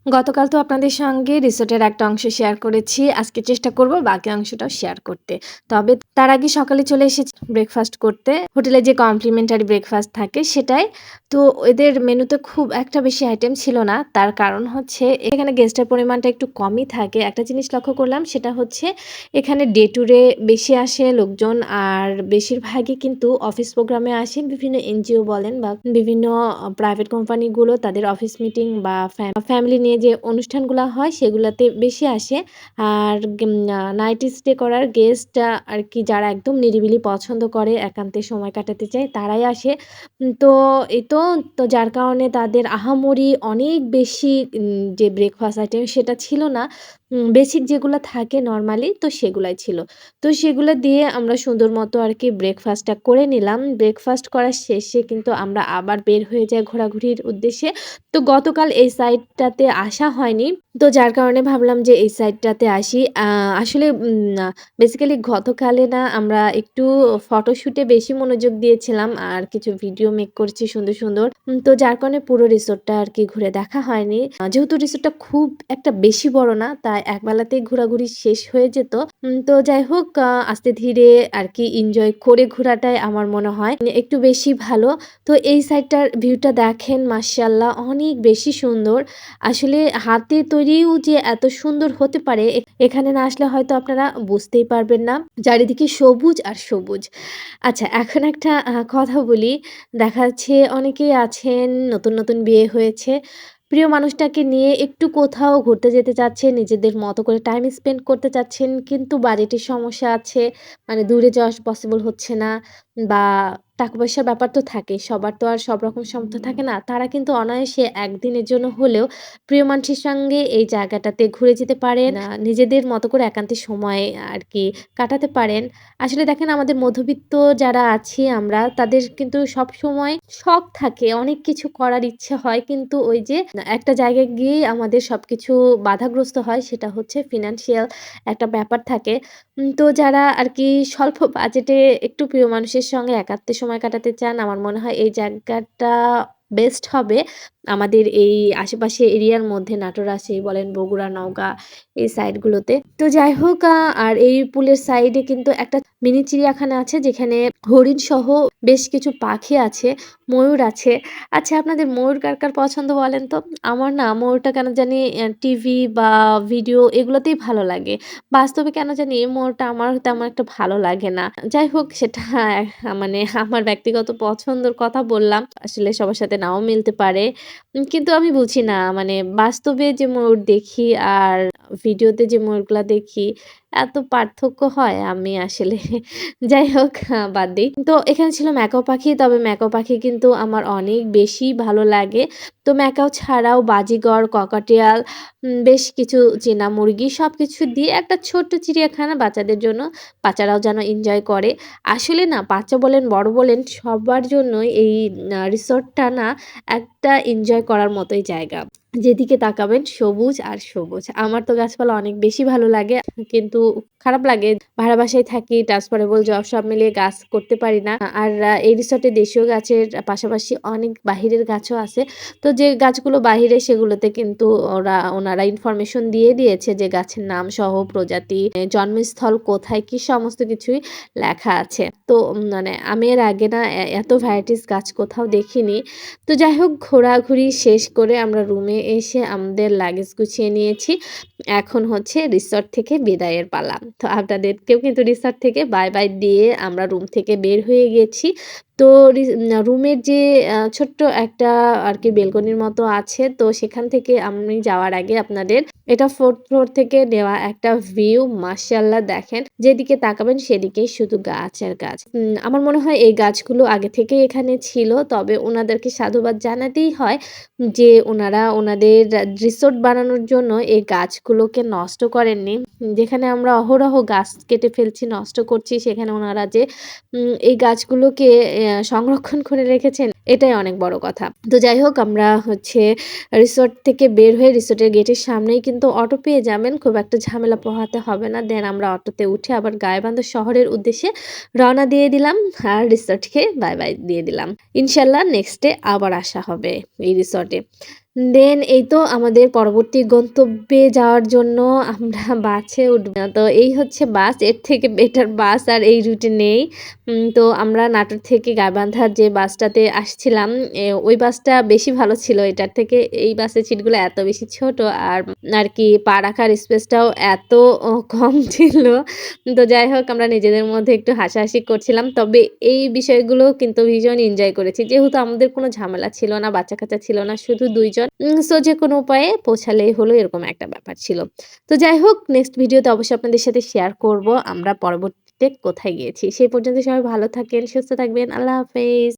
গতকাল তো আপনাদের সঙ্গে রিসোর্টের একটা অংশ শেয়ার করেছি। আজকে চেষ্টা করব বাকি অংশটাও শেয়ার করতে। তবে তার আগে সকালে চলে এসেছি ব্রেকফাস্ট করতে। হোটেলে যে কমপ্লিমেন্টারি ব্রেকফাস্ট থাকে সেটাই। তো এদের মেনুতে খুব একটা বেশি আইটেম ছিল না। তার কারণ হচ্ছে এখানে গেস্টের পরিমাণটা একটু কমই থাকে। একটা জিনিস লক্ষ্য করলাম সেটা হচ্ছে এখানে ডে ট্যুরে বেশি আসে লোকজন আর বেশিরভাগই কিন্তু অফিস প্রোগ্রামে আসে। বিভিন্ন এনজিও বলেন বা বিভিন্ন প্রাইভেট কোম্পানিগুলো তাদের অফিস মিটিং বা ফ্যামিলি নিয়ে যে অনুষ্ঠানগুলা হয় সেগুলাতে বেশি আসে। আর নাইট স্টে করার গেস্ট আরকি যারা একদম নিরিবিলি পছন্দ করে, একান্তে সময় কাটাতে চায় তারাই আসে। তো তো যার কারণে তাদের আহামরি অনেক বেশি যে ব্রেকফাস্ট আইটেম সেটা ছিল না। বেসিক যেগুলা থাকে নরমালি তো সেগুলাই ছিল। তো সেগুলা দিয়ে আমরা সুন্দর মতো আরকি ব্রেকফাস্টটা করে নিলাম। ব্রেকফাস্ট করার শেষে কিন্তু আমরা আবার বের হয়ে যাই ঘোরাঘুরির উদ্দেশ্যে। তো গতকাল এই সাইডটাতে আসা হয়নি। তো যার কারণে ভাবলাম যে এই সাইডটাতে আসি। আসলে বেসিক্যালি গতকালে না আমরা একটু ফটোশুটে বেশি মনোযোগ দিয়েছিলাম। আর কিছু ভিডিও মেক করছি সুন্দর, সুন্দর। তো যার কারণে পুরো রিসোর্টটা আরকি ঘুরে দেখা হয়নি। যেহেতু রিসোর্টটা খুব একটা বেশি বড় না, তাই একবেলাতেই ঘোরাঘুরি শেষ হয়ে যেত। তো যাই হোক আস্তে ধীরে আরকি এনজয় করে ঘোরাটাই আমার মনে হয় একটু বেশি ভালো। তো এই সাইডটার ভিউটা দেখেন মাশাআল্লাহ অনেক বেশি সুন্দর। আসলে হাতে তৈরিও যে এত সুন্দর হতে পারে এখানে না আসলে হয়তো আপনারা বুঝতেই পারবেন না। চারিদিকে সবুজ আর সবুজ। আচ্ছা এখন একটা কথা বলি। দেখা যাচ্ছে অনেকেই আছেন নতুন, নতুন বিয়ে হয়েছে। প্রিয় মানুষটাকে নিয়ে একটু কোথাও ঘুরতে যেতে চাচ্ছেন, নিজেদের মতো করে টাইম স্পেন্ড করতে চাচ্ছেন কিন্তু বাজেটের সমস্যা আছে। মানে দূরে যাওয়া পসিবল হচ্ছে না বা টাকা-পয়সার ব্যাপার তো থাকে। সবার তো আর সব রকম সামর্থ্য থাকে না। তারা কিন্তু অনায়াসে একদিনের জন্য হলেও প্রিয় মানুষের সঙ্গে এই জায়গাটাতে ঘুরে যেতে পারেন। নিজেদের মতো করে একান্তে সময় আরকি কাটাতে পারেন। আসলে দেখেন আমাদের মধ্যবিত্ত যারা আছি আমরা তাদের কিন্তু সবসময় শখ থাকে, অনেক কিছু করার ইচ্ছে হয়। কিন্তু ওই যে একটা জায়গায় গিয়েই আমাদের সবকিছু বাধাগ্রস্ত হয় সেটা হচ্ছে ফিন্যান্সিয়াল একটা ব্যাপার থাকে। তো যারা আরকি স্বল্প বাজেটে একটু প্রিয় মানুষের সঙ্গে একান্তে সময় কাটাতে চান, আমার মনে হয় এই জায়গাটা বেস্ট হবে। আমাদের এই আশেপাশে এরিয়ার মধ্যে নাটোর, রাজশাহী বলেন, বগুড়া, নওগাঁ এই সাইডগুলোতে। তো যাই হোক আর এই পুলের সাইডে কিন্তু একটা মিনি চিড়িয়াখানা আছে যেখানে হরিণসহ বেশ কিছু পাখি আছে, ময়ূর আছে। আচ্ছা আপনাদের ময়ূর কার, কার পছন্দ বলেন তো? আমার না ময়ূরটা কেন জানি টিভি বা ভিডিও এগুলোতেই ভালো লাগে। বাস্তবে কেন জানি এই ময়ূরটা আমার তেমন একটা ভালো লাগে না। যাই হোক সেটা মানে আমার ব্যক্তিগত পছন্দের কথা বললাম। আসলে সবার সাথে নাও মিলতে পারে। কিন্তু আমি বুঝি না মানে বাস্তবে যে ময়ূর দেখি আর ভিডিওতে যে ময়ূরগুলা দেখি এত পার্থক্য হয় আমি আসলে যাই হোক বাদ দেই। তো এখানে ছিল ম্যাকাও পাখি। তবে ম্যাকাও পাখি কিন্তু আমার অনেক বেশি ভালো লাগে। তো ম্যাকাও ছাড়াও বাজিগর, ককাটেয়াল বেশ কিছু চীনা মুরগি সবকিছু দিয়ে একটা ছোট্ট চিড়িয়াখানা বাচ্চাদের জন্য। বাচ্চারাও যেন এনজয় করে। আসলে না বাচ্চা বলেন, বড় বলেন সবার জন্যই এই রিসোর্টটা না একটা এনজয় করার মতোই জায়গা। যেদিকে তাকাবেন সবুজ আর সবুজ। আমার তো গাছপালা অনেক বেশি ভালো লাগে। কিন্তু খারাপ লাগে ভাড়া বাসায় থাকি, ট্রান্সফারেবল জব সব মিলিয়ে গাছ করতে পারি না। আর এই রিসোর্টে দেশীয় গাছের পাশাপাশি অনেক বাহিরের গাছও আছে। তো যে গাছগুলো বাহিরে সেগুলোতে কিন্তু ওনারা ইনফরমেশন দিয়ে দিয়েছে যে গাছের নাম সহ প্রজাতি, জন্মস্থল কোথায় কি সমস্ত কিছুই লেখা আছে। তো মানে আমি এর আগে না এত ভ্যারাইটিস গাছ কোথাও দেখিনি। তো যাই হোক ঘোরাঘুরি শেষ করে আমরা রুমে এসে আমাদের লাগেজ গুছিয়ে নিয়েছি। এখন হচ্ছে রিসর্ট থেকে বিদায়ের পালা। তো আপনাদেরকেও কিন্তু রিসর্ট থেকে বাই, বাই দিয়ে আমরা রুম থেকে বের হয়ে গেছি। তো রুমের যে ছোট্ট একটা আরকি বেলকনির মতো আছে। তো সেখান থেকে আমি যাওয়ার আগে আপনাদের এটা 4th ফ্লোর থেকে নেওয়া একটা ভিউ মাশাআল্লাহ দেখেন। যেদিকে তাকাবেন সেদিকেই শুধু গাছ আর গাছ। আমার মনে হয় এই গাছগুলো আগে থেকেই এখানে ছিল। তবে উনাদেরকে সাধুবাদ জানাতেই হয় যে উনারা উনাদের রিসোর্ট বানানোর জন্য এই গাছগুলোকে নষ্ট করেননি। যেখানে আমরা অহরহ গাছ কেটে ফেলছি, নষ্ট করছি সেখানে উনারা যে এই গাছগুলোকে সংরক্ষণ করে রেখেছেন এটাই অনেক বড় কথা। তো যাই হোক আমরা হচ্ছে রিসোর্ট থেকে বের হয়ে রিসোর্টের গেটের সামনেই কিন্তু অটো পেয়ে যাবেন। খুব একটা ঝামেলা পোহাতে হবে না। দেন আমরা অটোতে উঠে আবার গাইবান্ধা শহরের উদ্দেশ্যে রওনা দিয়ে দিলাম। আর রিসোর্টকে বাই, বাই দিয়ে দিলাম। ইনশাআল্লাহ নেক্সট ডে আবার আসা হবে এই রিসোর্টে। দেন এই তো আমাদের পরবর্তী গন্তব্যে যাওয়ার জন্য আমরা বাসে উঠব। তো এই হচ্ছে বাস। এর থেকে বেটার বাস আর এই রুটে নেই। তো আমরা নাটোর থেকে গাইবান্ধার যে বাসটাতে আসছিলাম, ওই বাসটা বেশি ভালো ছিল এটার থেকে। এই বাসের সিটগুলো এত বেশি ছোট আর আরকি পা রাখার স্পেসটাও এত কম ছিল। তো যাই হোক আমরা নিজেদের মধ্যে একটু হাসাহাসি করছিলাম। তবে এই বিষয়গুলো কিন্তু ভীষণ এনজয় করেছি। যেহেতু আমাদের কোনো ঝামেলা ছিল না, বাচ্চা-কাচ্চা ছিল না, শুধু ২ জন। সো যেকোনো উপায়ে পৌঁছালেই হলো এরকম একটা ব্যাপার ছিল। তো যাই হোক নেক্সট ভিডিওতে অবশ্যই আপনাদের সাথে শেয়ার করব আমরা পরবর্তীতে কোথায় গিয়েছি। সেই পর্যন্ত সবাই ভালো থাকেন, সুস্থ থাকবেন। আল্লাহ হাফেজ।